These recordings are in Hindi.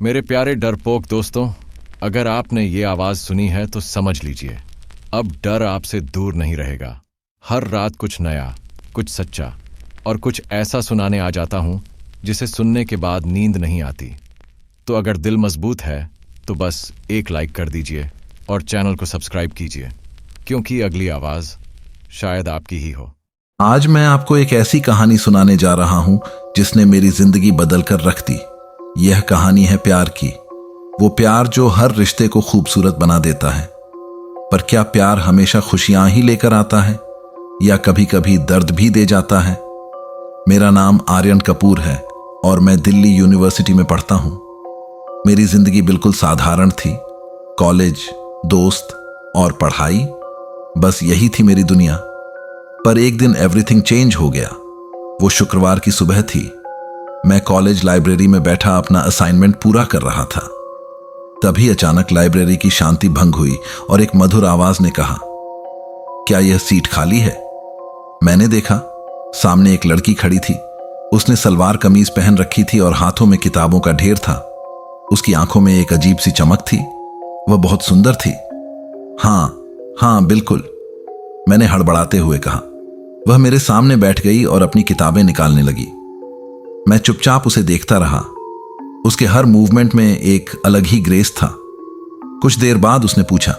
मेरे प्यारे डरपोक दोस्तों, अगर आपने ये आवाज सुनी है तो समझ लीजिए, अब डर आपसे दूर नहीं रहेगा। हर रात कुछ नया, कुछ सच्चा और कुछ ऐसा सुनाने आ जाता हूं जिसे सुनने के बाद नींद नहीं आती। तो अगर दिल मजबूत है तो बस एक लाइक कर दीजिए और चैनल को सब्सक्राइब कीजिए, क्योंकि अगली आवाज शायद आपकी ही हो। आज मैं आपको एक ऐसी कहानी सुनाने जा रहा हूं जिसने मेरी जिंदगी बदल कर रख दी। यह कहानी है प्यार की। वो प्यार जो हर रिश्ते को खूबसूरत बना देता है। पर क्या प्यार हमेशा खुशियां ही लेकर आता है या कभी कभी दर्द भी दे जाता है? मेरा नाम आर्यन कपूर है और मैं दिल्ली यूनिवर्सिटी में पढ़ता हूं। मेरी जिंदगी बिल्कुल साधारण थी। कॉलेज, दोस्त और पढ़ाई, बस यही थी मेरी दुनिया। पर एक दिन एवरीथिंग चेंज हो गया। वो शुक्रवार की सुबह थी। मैं कॉलेज लाइब्रेरी में बैठा अपना असाइनमेंट पूरा कर रहा था। तभी अचानक लाइब्रेरी की शांति भंग हुई और एक मधुर आवाज ने कहा, क्या यह सीट खाली है? मैंने देखा, सामने एक लड़की खड़ी थी। उसने सलवार कमीज पहन रखी थी और हाथों में किताबों का ढेर था। उसकी आंखों में एक अजीब सी चमक थी। वह बहुत सुंदर थी। हाँ बिल्कुल, मैंने हड़बड़ाते हुए कहा। वह मेरे सामने बैठ गई और अपनी किताबें निकालने लगी। मैं चुपचाप उसे देखता रहा। उसके हर मूवमेंट में एक अलग ही ग्रेस था। कुछ देर बाद उसने पूछा,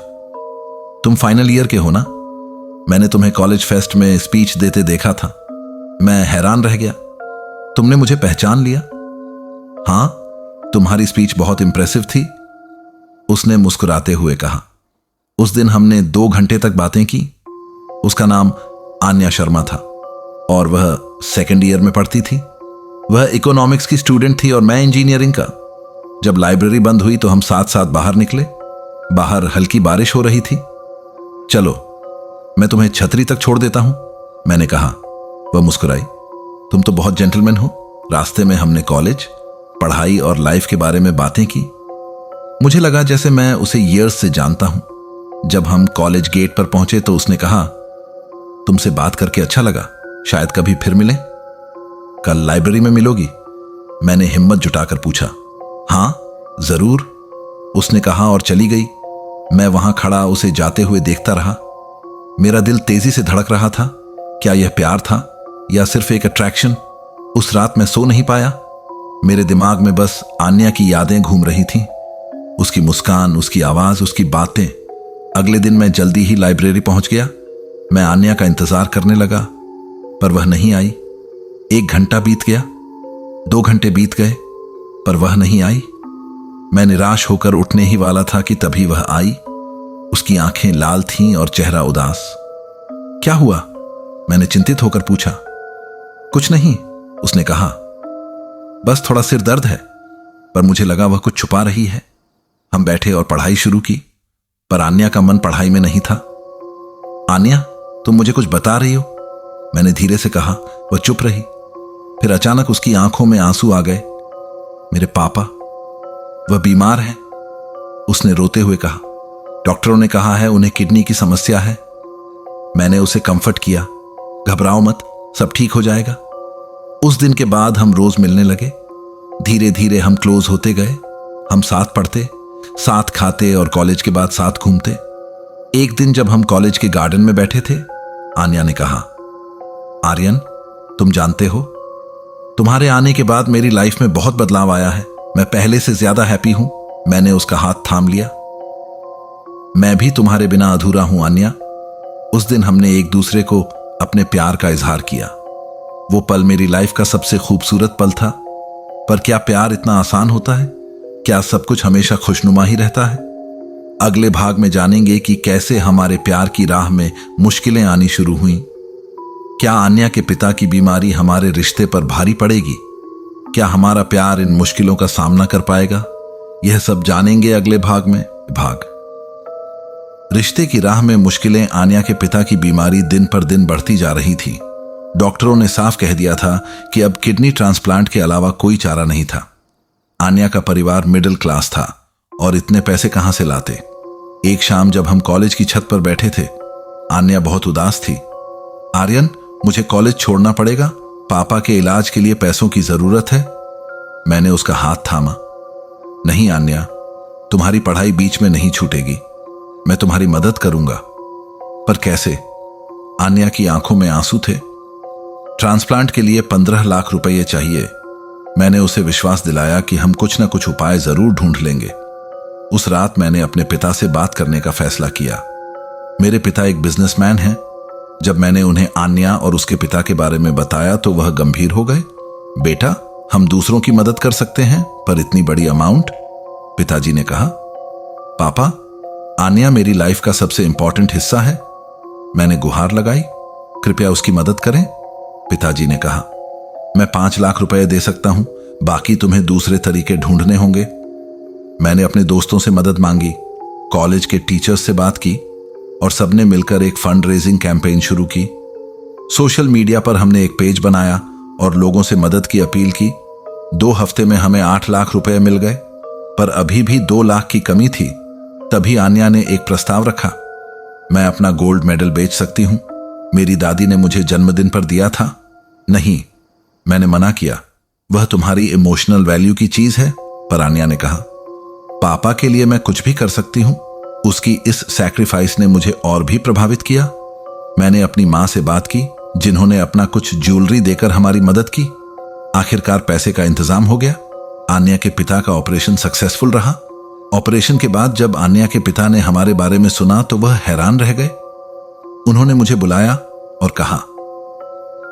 तुम फाइनल ईयर के हो ना? मैंने तुम्हें कॉलेज फेस्ट में स्पीच देते देखा था। मैं हैरान रह गया। तुमने मुझे पहचान लिया? हाँ, तुम्हारी स्पीच बहुत इंप्रेसिव थी, उसने मुस्कुराते हुए कहा। उस दिन हमने 2 घंटे तक बातें की। उसका नाम आन्या शर्मा था और वह सेकेंड ईयर में पढ़ती थी। वह इकोनॉमिक्स की स्टूडेंट थी और मैं इंजीनियरिंग का। जब लाइब्रेरी बंद हुई तो हम साथ साथ बाहर निकले। बाहर हल्की बारिश हो रही थी। चलो, मैं तुम्हें छतरी तक छोड़ देता हूं, मैंने कहा। वह मुस्कुराई। तुम तो बहुत जेंटलमैन हो। रास्ते में हमने कॉलेज, पढ़ाई और लाइफ के बारे में बातें की। मुझे लगा जैसे मैं उसे ईयर्स से जानता हूं। जब हम कॉलेज गेट पर पहुंचे तो उसने कहा, तुमसे बात करके अच्छा लगा, शायद कभी फिर मिलें। कल लाइब्रेरी में मिलोगी? मैंने हिम्मत जुटाकर पूछा। हाँ जरूर, उसने कहा और चली गई। मैं वहां खड़ा उसे जाते हुए देखता रहा। मेरा दिल तेजी से धड़क रहा था। क्या यह प्यार था या सिर्फ एक अट्रैक्शन? उस रात मैं सो नहीं पाया। मेरे दिमाग में बस आन्या की यादें घूम रही थीं। उसकी मुस्कान, उसकी आवाज, उसकी बातें। अगले दिन मैं जल्दी ही लाइब्रेरी पहुंच गया। मैं आन्या का इंतजार करने लगा, पर वह नहीं आई। 1 घंटा बीत गया, 2 घंटे बीत गए, पर वह नहीं आई। मैं निराश होकर उठने ही वाला था कि तभी वह आई। उसकी आंखें लाल थीं और चेहरा उदास। क्या हुआ? मैंने चिंतित होकर पूछा। कुछ नहीं, उसने कहा, बस थोड़ा सिर दर्द है। पर मुझे लगा वह कुछ छुपा रही है। हम बैठे और पढ़ाई शुरू की, पर आन्या का मन पढ़ाई में नहीं था। आन्या, तुम मुझे कुछ बता रही हो? मैंने धीरे से कहा। वह चुप रही। फिर अचानक उसकी आंखों में आंसू आ गए। मेरे पापा, वह बीमार हैं, उसने रोते हुए कहा। डॉक्टरों ने कहा है उन्हें किडनी की समस्या है। मैंने उसे कंफर्ट किया। घबराओ मत, सब ठीक हो जाएगा। उस दिन के बाद हम रोज मिलने लगे। धीरे धीरे हम क्लोज होते गए। हम साथ पढ़ते, साथ खाते और कॉलेज के बाद साथ घूमते। एक दिन जब हम कॉलेज के गार्डन में बैठे थे, आन्या ने कहा, आर्यन, तुम जानते हो, तुम्हारे आने के बाद मेरी लाइफ में बहुत बदलाव आया है। मैं पहले से ज्यादा हैप्पी हूं। मैंने उसका हाथ थाम लिया। मैं भी तुम्हारे बिना अधूरा हूं आन्या। उस दिन हमने एक दूसरे को अपने प्यार का इजहार किया। वो पल मेरी लाइफ का सबसे खूबसूरत पल था। पर क्या प्यार इतना आसान होता है? क्या सब कुछ हमेशा खुशनुमा ही रहता है? अगले भाग में जानेंगे कि कैसे हमारे प्यार की राह में मुश्किलें आनी शुरू हुई। क्या आन्या के पिता की बीमारी हमारे रिश्ते पर भारी पड़ेगी? क्या हमारा प्यार इन मुश्किलों का सामना कर पाएगा? यह सब जानेंगे अगले भाग में। रिश्ते की राह में मुश्किलें। आन्या के पिता की बीमारी दिन पर दिन बढ़ती जा रही थी। डॉक्टरों ने साफ कह दिया था कि अब किडनी ट्रांसप्लांट के अलावा कोई चारा नहीं था। आन्या का परिवार मिडिल क्लास था और इतने पैसे कहां से लाते? एक शाम जब हम कॉलेज की छत पर बैठे थे, आन्या बहुत उदास थी। आर्यन, मुझे कॉलेज छोड़ना पड़ेगा। पापा के इलाज के लिए पैसों की जरूरत है। मैंने उसका हाथ थामा। नहीं आन्या, तुम्हारी पढ़ाई बीच में नहीं छूटेगी। मैं तुम्हारी मदद करूंगा। पर कैसे? आन्या की आंखों में आंसू थे। ट्रांसप्लांट के लिए 15 लाख रुपए चाहिए। मैंने उसे विश्वास दिलाया कि हम कुछ न कुछ उपाय जरूर ढूंढ लेंगे। उस रात मैंने अपने पिता से बात करने का फैसला किया। मेरे पिता एक बिजनेसमैन हैं। जब मैंने उन्हें आन्या और उसके पिता के बारे में बताया तो वह गंभीर हो गए। बेटा, हम दूसरों की मदद कर सकते हैं, पर इतनी बड़ी अमाउंट? पिताजी ने कहा। पापा, आन्या मेरी लाइफ का सबसे इंपॉर्टेंट हिस्सा है। मैंने गुहार लगाई। कृपया उसकी मदद करें। पिताजी ने कहा, मैं 5 लाख रुपए दे सकता हूं, बाकी तुम्हें दूसरे तरीके ढूंढने होंगे। मैंने अपने दोस्तों से मदद मांगी, कॉलेज के टीचर्स से बात की और सबने मिलकर एक फंड रेजिंग कैंपेन शुरू की। सोशल मीडिया पर हमने एक पेज बनाया और लोगों से मदद की अपील की। 2 हफ्ते में हमें 8 लाख रुपए मिल गए, पर अभी भी 2 लाख की कमी थी। तभी आन्या ने एक प्रस्ताव रखा। मैं अपना गोल्ड मेडल बेच सकती हूं, मेरी दादी ने मुझे जन्मदिन पर दिया था। नहीं, मैंने मना किया, वह तुम्हारी इमोशनल वैल्यू की चीज है। पर आन्या ने कहा, पापा के लिए मैं कुछ भी कर सकती हूं। उसकी इस सैक्रिफाइस ने मुझे और भी प्रभावित किया। मैंने अपनी मां से बात की, जिन्होंने अपना कुछ ज्वेलरी देकर हमारी मदद की। आखिरकार पैसे का इंतजाम हो गया। आन्या के पिता का ऑपरेशन सक्सेसफुल रहा। ऑपरेशन के बाद जब आन्या के पिता ने हमारे बारे में सुना तो वह हैरान रह गए। उन्होंने मुझे बुलाया और कहा,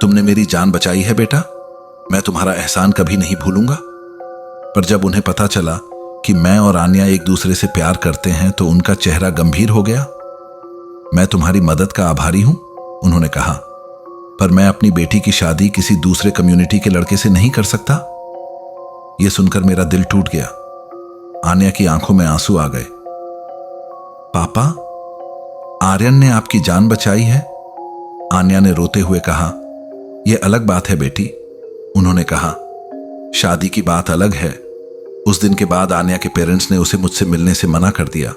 तुमने मेरी जान बचाई है बेटा, मैं तुम्हारा एहसान कभी नहीं भूलूंगा। पर जब उन्हें पता चला कि मैं और आन्या एक दूसरे से प्यार करते हैं तो उनका चेहरा गंभीर हो गया। मैं तुम्हारी मदद का आभारी हूं, उन्होंने कहा, पर मैं अपनी बेटी की शादी किसी दूसरे कम्युनिटी के लड़के से नहीं कर सकता। यह सुनकर मेरा दिल टूट गया। आन्या की आंखों में आंसू आ गए। पापा, आर्यन ने आपकी जान बचाई है, आन्या ने रोते हुए कहा। यह अलग बात है बेटी, उन्होंने कहा। शादी की बात अलग है। उस दिन के बाद आन्या के पेरेंट्स ने उसे मुझसे मिलने से मना कर दिया।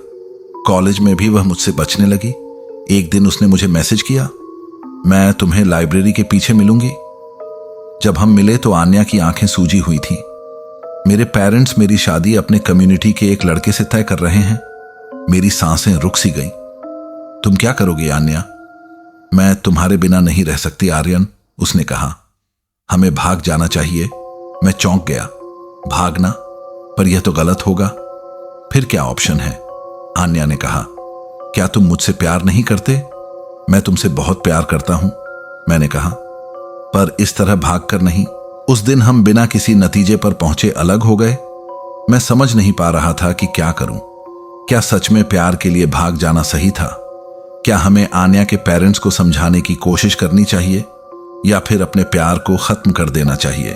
कॉलेज में भी वह मुझसे बचने लगी। एक दिन उसने मुझे मैसेज किया, मैं तुम्हें लाइब्रेरी के पीछे मिलूंगी। जब हम मिले तो आन्या की आंखें सूजी हुई थीं। मेरे पेरेंट्स मेरी शादी अपने कम्युनिटी के एक लड़के से तय कर रहे हैं। मेरी सांसें रुक सी गईं। तुम क्या करोगी आन्या? मैं तुम्हारे बिना नहीं रह सकती आर्यन, उसने कहा। हमें भाग जाना चाहिए। मैं चौंक गया। भागना? पर यह तो गलत होगा। फिर क्या ऑप्शन है? आन्या ने कहा। क्या तुम मुझसे प्यार नहीं करते? मैं तुमसे बहुत प्यार करता हूं, मैंने कहा, पर इस तरह भागकर नहीं। उस दिन हम बिना किसी नतीजे पर पहुंचे अलग हो गए। मैं समझ नहीं पा रहा था कि क्या करूं। क्या सच में प्यार के लिए भाग जाना सही था? क्या हमें आन्या के पेरेंट्स को समझाने की कोशिश करनी चाहिए या फिर अपने प्यार को खत्म कर देना चाहिए?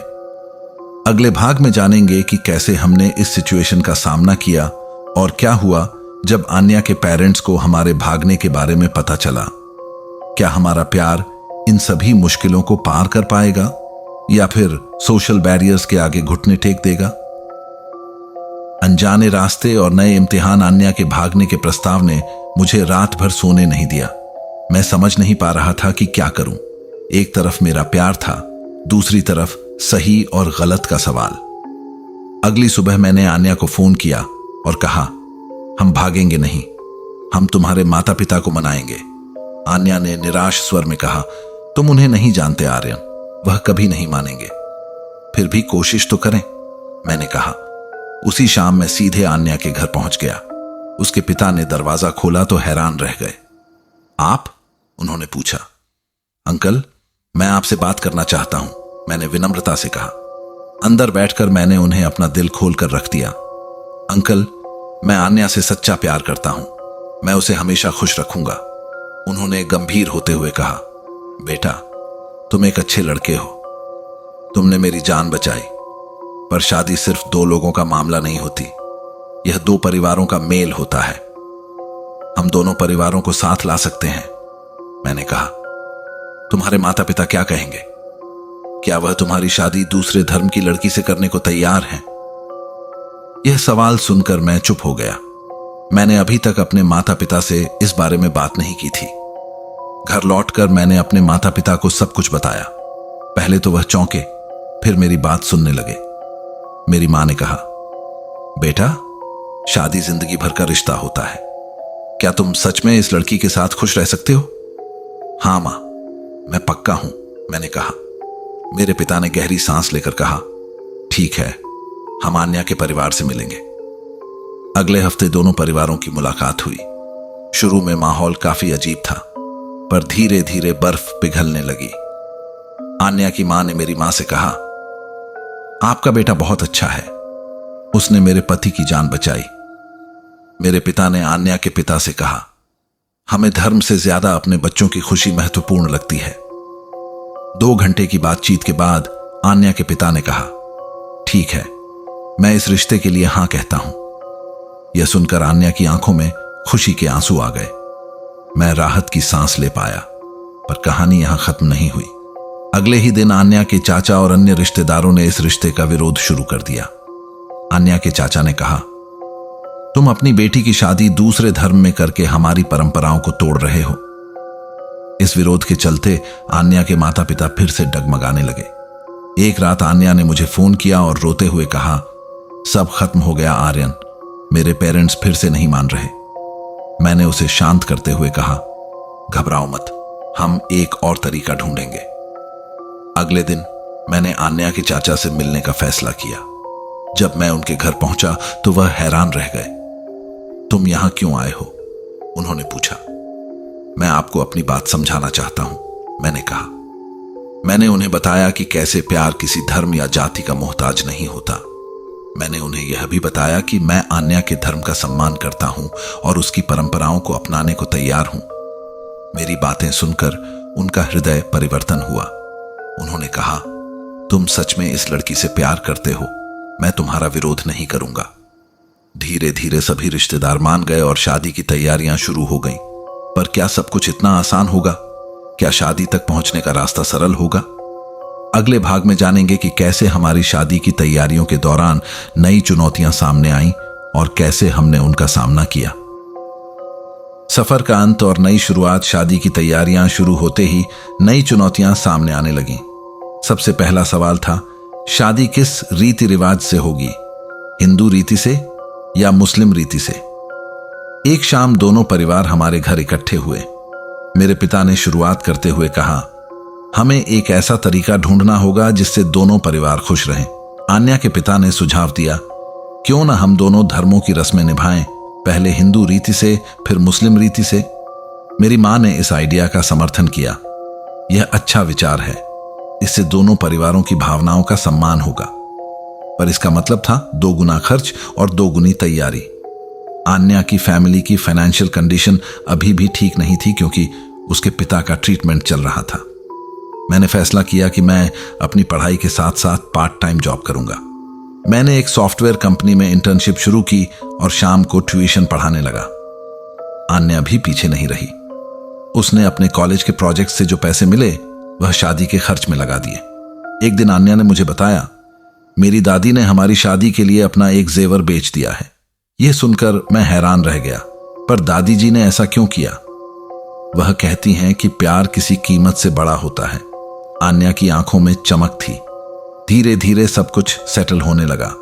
अगले भाग में जानेंगे कि कैसे हमने इस सिचुएशन का सामना किया और क्या हुआ जब आन्या के पेरेंट्स को हमारे भागने के बारे में पता चला। क्या हमारा प्यार इन सभी मुश्किलों को पार कर पाएगा या फिर सोशल बैरियर्स के आगे घुटने टेक देगा? अनजाने रास्ते और नए इम्तिहान आन्या के भागने के प्रस्ताव ने मुझे रात भर सोने नहीं दिया। मैं समझ नहीं पा रहा था कि क्या करूं। एक तरफ मेरा प्यार था, दूसरी तरफ सही और गलत का सवाल। अगली सुबह मैंने आन्या को फोन किया और कहा, हम भागेंगे नहीं, हम तुम्हारे माता पिता को मनाएंगे। आन्या ने निराश स्वर में कहा, तुम उन्हें नहीं जानते आर्यन, वह कभी नहीं मानेंगे। फिर भी कोशिश तो करें, मैंने कहा। उसी शाम मैं सीधे आन्या के घर पहुंच गया। उसके पिता ने दरवाजा खोला तो हैरान रह गए। आप? उन्होंने पूछा। अंकल, मैं आपसे बात करना चाहता हूं, मैंने विनम्रता से कहा। अंदर बैठकर मैंने उन्हें अपना दिल खोलकर रख दिया। अंकल, मैं आन्या से सच्चा प्यार करता हूं, मैं उसे हमेशा खुश रखूंगा, उन्होंने गंभीर होते हुए कहा। बेटा, तुम एक अच्छे लड़के हो, तुमने मेरी जान बचाई, पर शादी सिर्फ 2 लोगों का मामला नहीं होती, यह 2 परिवारों का मेल होता है। हम दोनों परिवारों को साथ ला सकते हैं, मैंने कहा। तुम्हारे माता पिता क्या कहेंगे? क्या वह तुम्हारी शादी दूसरे धर्म की लड़की से करने को तैयार हैं? यह सवाल सुनकर मैं चुप हो गया। मैंने अभी तक अपने माता पिता से इस बारे में बात नहीं की थी। घर लौटकर मैंने अपने माता पिता को सब कुछ बताया। पहले तो वह चौंके, फिर मेरी बात सुनने लगे। मेरी मां ने कहा, बेटा, शादी जिंदगी भर का रिश्ता होता है। क्या तुम सच में इस लड़की के साथ खुश रह सकते हो? हाँ मां, मैं पक्का हूं, मैंने कहा। मेरे पिता ने गहरी सांस लेकर कहा, ठीक है, हम आन्या के परिवार से मिलेंगे। अगले हफ्ते दोनों परिवारों की मुलाकात हुई। शुरू में माहौल काफी अजीब था, पर धीरे धीरे बर्फ पिघलने लगी। आन्या की मां ने मेरी मां से कहा, आपका बेटा बहुत अच्छा है, उसने मेरे पति की जान बचाई। मेरे पिता ने आन्या के पिता से कहा, हमें धर्म से ज्यादा अपने बच्चों की खुशी महत्वपूर्ण लगती है। 2 घंटे की बातचीत के बाद आन्या के पिता ने कहा, ठीक है, मैं इस रिश्ते के लिए हां कहता हूं। यह सुनकर आन्या की आंखों में खुशी के आंसू आ गए। मैं राहत की सांस ले पाया, पर कहानी यहां खत्म नहीं हुई। अगले ही दिन आन्या के चाचा और अन्य रिश्तेदारों ने इस रिश्ते का विरोध शुरू कर दिया। आन्या के चाचा ने कहा, तुम अपनी बेटी की शादी दूसरे धर्म में करके हमारी परंपराओं को तोड़ रहे हो। इस विरोध के चलते आन्या के माता पिता फिर से डगमगाने लगे। एक रात आन्या ने मुझे फोन किया और रोते हुए कहा, सब खत्म हो गया आर्यन, मेरे पेरेंट्स फिर से नहीं मान रहे। मैंने उसे शांत करते हुए कहा, घबराओ मत, हम एक और तरीका ढूंढेंगे। अगले दिन मैंने आन्या के चाचा से मिलने का फैसला किया। जब मैं उनके घर पहुंचा तो वह हैरान रह गए। तुम यहां क्यों आए हो? उन्होंने पूछा। मैं आपको अपनी बात समझाना चाहता हूं, मैंने कहा। मैंने उन्हें बताया कि कैसे प्यार किसी धर्म या जाति का मोहताज नहीं होता। मैंने उन्हें यह भी बताया कि मैं आन्या के धर्म का सम्मान करता हूं और उसकी परंपराओं को अपनाने को तैयार हूं। मेरी बातें सुनकर उनका हृदय परिवर्तन हुआ। उन्होंने कहा, तुम सच में इस लड़की से प्यार करते हो, मैं तुम्हारा विरोध नहीं करूंगा। धीरे धीरे सभी रिश्तेदार मान गए और शादी की तैयारियां शुरू हो गईं। पर क्या सब कुछ इतना आसान होगा? क्या शादी तक पहुंचने का रास्ता सरल होगा? अगले भाग में जानेंगे कि कैसे हमारी शादी की तैयारियों के दौरान नई चुनौतियां सामने आईं और कैसे हमने उनका सामना किया। सफर का अंत और नई शुरुआत। शादी की तैयारियां शुरू होते ही नई चुनौतियां सामने आने लगीं। सबसे पहला सवाल था, शादी किस रीति रिवाज से होगी, हिंदू रीति से या मुस्लिम रीति से? एक शाम दोनों परिवार हमारे घर इकट्ठे हुए। मेरे पिता ने शुरुआत करते हुए कहा, हमें एक ऐसा तरीका ढूंढना होगा जिससे दोनों परिवार खुश रहें। आन्या के पिता ने सुझाव दिया, क्यों ना हम दोनों धर्मों की रस्में निभाएं, पहले हिंदू रीति से फिर मुस्लिम रीति से। मेरी मां ने इस आइडिया का समर्थन किया। यह अच्छा विचार है, इससे दोनों परिवारों की भावनाओं का सम्मान होगा। पर इसका मतलब था 2 गुना खर्च और 2 गुनी तैयारी। आन्या की फैमिली की फाइनेंशियल कंडीशन अभी भी ठीक नहीं थी क्योंकि उसके पिता का ट्रीटमेंट चल रहा था। मैंने फैसला किया कि मैं अपनी पढ़ाई के साथ साथ पार्ट टाइम जॉब करूंगा। मैंने एक सॉफ्टवेयर कंपनी में इंटर्नशिप शुरू की और शाम को ट्यूशन पढ़ाने लगा। आन्या भी पीछे नहीं रही। उसने अपने कॉलेज के प्रोजेक्ट से जो पैसे मिले वह शादी के खर्च में लगा दिए। एक दिन आन्या ने मुझे बताया, मेरी दादी ने हमारी शादी के लिए अपना एक जेवर बेच दिया है। यह सुनकर मैं हैरान रह गया, पर दादी जी ने ऐसा क्यों किया? वह कहती हैं कि प्यार किसी कीमत से बड़ा होता है। आन्या की आंखों में चमक थी। धीरे धीरे सब कुछ सेटल होने लगा।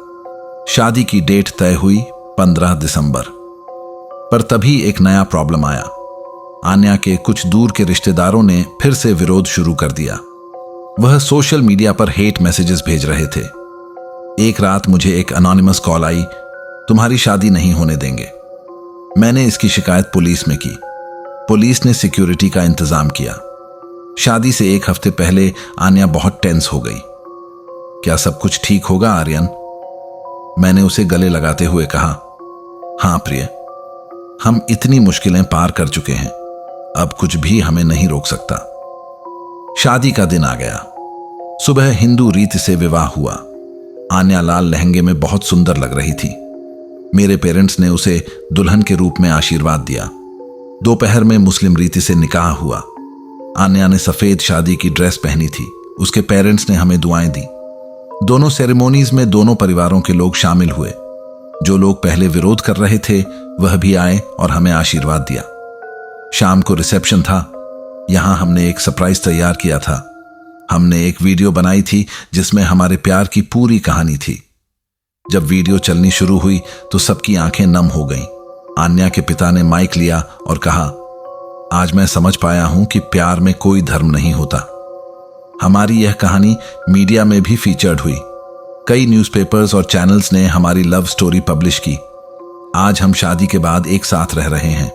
शादी की डेट तय हुई 15 दिसंबर। पर तभी एक नया प्रॉब्लम आया। आन्या के कुछ दूर के रिश्तेदारों ने फिर से विरोध शुरू कर दिया। वह सोशल मीडिया पर हेट मैसेजेस भेज रहे थे। एक रात मुझे एक अनोनिमस कॉल आई, तुम्हारी शादी नहीं होने देंगे। मैंने इसकी शिकायत पुलिस में की। पुलिस ने सिक्योरिटी का इंतजाम किया। शादी से 1 हफ्ते पहले आन्या बहुत टेंस हो गई। क्या सब कुछ ठीक होगा आर्यन? मैंने उसे गले लगाते हुए कहा, हां प्रिय, हम इतनी मुश्किलें पार कर चुके हैं, अब कुछ भी हमें नहीं रोक सकता। शादी का दिन आ गया। सुबह हिंदू रीति से विवाह हुआ। आन्या लाल लहंगे में बहुत सुंदर लग रही थी। मेरे पेरेंट्स ने उसे दुल्हन के रूप में आशीर्वाद दिया। दोपहर में मुस्लिम रीति से निकाह हुआ। आन्या ने सफेद शादी की ड्रेस पहनी थी। उसके पेरेंट्स ने हमें दुआएं दी। दोनों सेरेमोनीज में दोनों परिवारों के लोग शामिल हुए। जो लोग पहले विरोध कर रहे थे वह भी आए और हमें आशीर्वाद दिया। शाम को रिसेप्शन था। यहां हमने एक सरप्राइज तैयार किया था। हमने एक वीडियो बनाई थी जिसमें हमारे प्यार की पूरी कहानी थी। जब वीडियो चलनी शुरू हुई तो सबकी आंखें नम हो गईं। आन्या के पिता ने माइक लिया और कहा, आज मैं समझ पाया हूं कि प्यार में कोई धर्म नहीं होता। हमारी यह कहानी मीडिया में भी फीचर्ड हुई। कई न्यूज़पेपर्स और चैनल्स ने हमारी लव स्टोरी पब्लिश की। आज हम शादी के बाद एक साथ रह रहे हैं।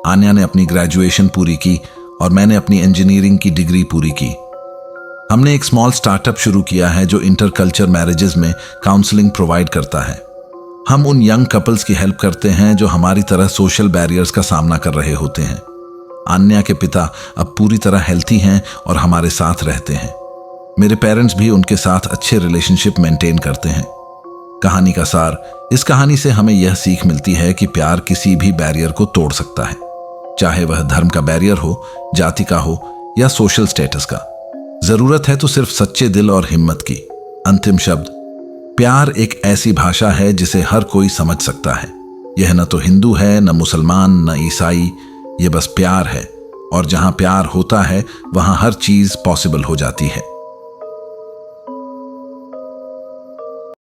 आन्या ने अपनी ग्रेजुएशन पूरी की और मैंने अपनी इंजीनियरिंग की डिग्री पूरी की। हमने एक स्मॉल स्टार्टअप शुरू किया है जो इंटरकल्चर मैरिजेस में काउंसलिंग प्रोवाइड करता है। हम उन यंग कपल्स की हेल्प करते हैं जो हमारी तरह सोशल बैरियर्स का सामना कर रहे होते हैं। आन्या के पिता अब पूरी तरह हेल्थी हैं और हमारे साथ रहते हैं। मेरे पेरेंट्स भी उनके साथ अच्छे रिलेशनशिप मेंटेन करते हैं। कहानी का सार, इस कहानी से हमें यह सीख मिलती है कि प्यार किसी भी बैरियर को तोड़ सकता है, चाहे वह धर्म का बैरियर हो, जाति का हो या सोशल स्टेटस का। जरूरत है तो सिर्फ सच्चे दिल और हिम्मत की। अंतिम शब्द, प्यार एक ऐसी भाषा है जिसे हर कोई समझ सकता है। यह न तो हिंदू है, न मुसलमान, न ईसाई, यह बस प्यार है। और जहां प्यार होता है वहां हर चीज पॉसिबल हो जाती है।